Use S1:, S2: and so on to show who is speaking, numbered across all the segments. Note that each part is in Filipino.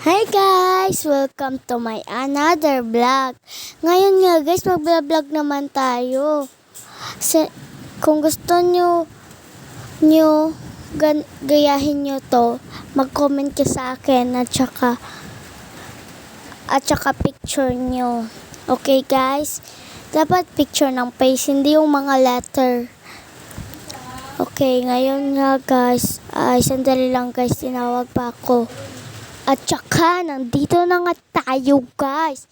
S1: Hi guys! Welcome to my another vlog. Ngayon nga guys, mag-vlog naman tayo. Kung gusto nyo gayahin nyo to, mag-comment ka sa akin at saka picture nyo. Okay guys? Dapat picture ng face, hindi yung mga letter. Okay, ngayon nga guys, sandali lang guys, tinawag pa ako. At saka, nandito na nga tayo guys.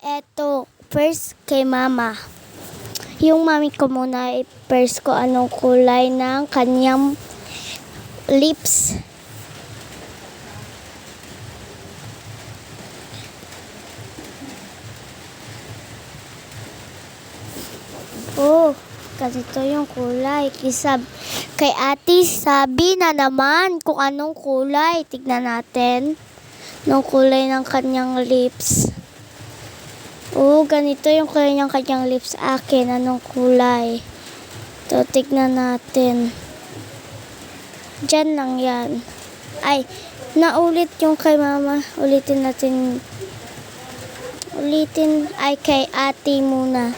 S1: Eto, first kay mama. Yung mami ko muna, first ko anong kulay ng kanyang lips. Oh, ganito yung kulay. Kay ate, sabi na naman kung anong kulay. Tignan natin. Nung kulay ng kanyang lips. Oh, ganito yung kulay ng kanyang lips. Akin, anong kulay? Ito, tignan natin. Diyan lang yan. Ay, naulit yung kay mama. Ulitin natin. Ay, kay ate muna.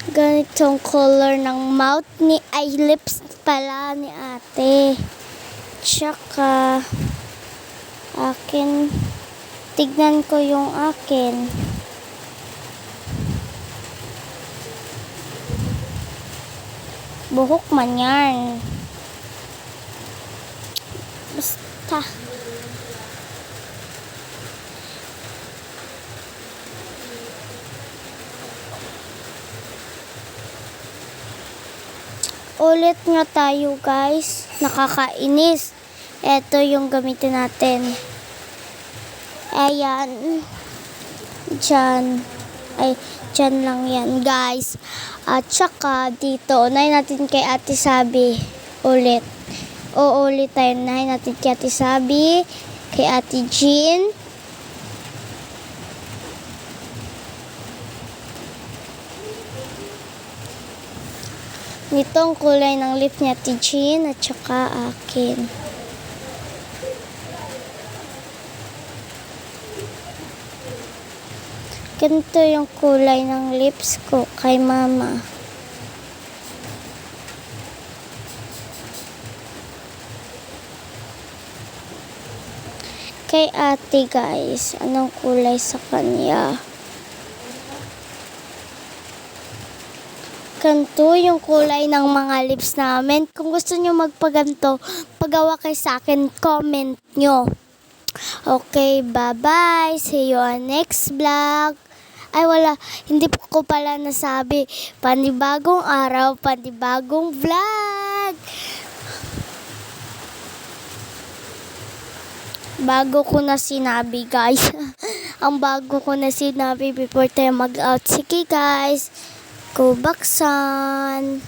S1: Ganitong color ng mouth lips pala ni ate. Tsaka, akin, tignan ko yung akin. Buhok man yan. Basta. Ulit nga tayo guys. Nakakainis. Ito yung gamitin natin. Ayan. Diyan. Ay, diyan lang yan guys. At saka dito. Unahin natin kay Ate Sabi. Ulit. Uulit tayo. Unahin natin kay Ate Sabi. Kay Ate Jean. Nitong kulay ng lip niya, Ate Jean, at saka akin. Ganito yung kulay ng lips ko kay mama. Kay ate guys, anong kulay sa kanya? Ganito yung kulay ng mga lips namin. Kung gusto nyo magpaganto, pagawa kayo sa akin, comment nyo. Okay, bye-bye. See you on next vlog. Ay, wala. Hindi ko pala nasabi. Panibagong araw, panibagong vlog. Bago ko na sinabi, guys. Ang bago ko na sinabi before tayo mag-out. Sige, guys. Go Baksan!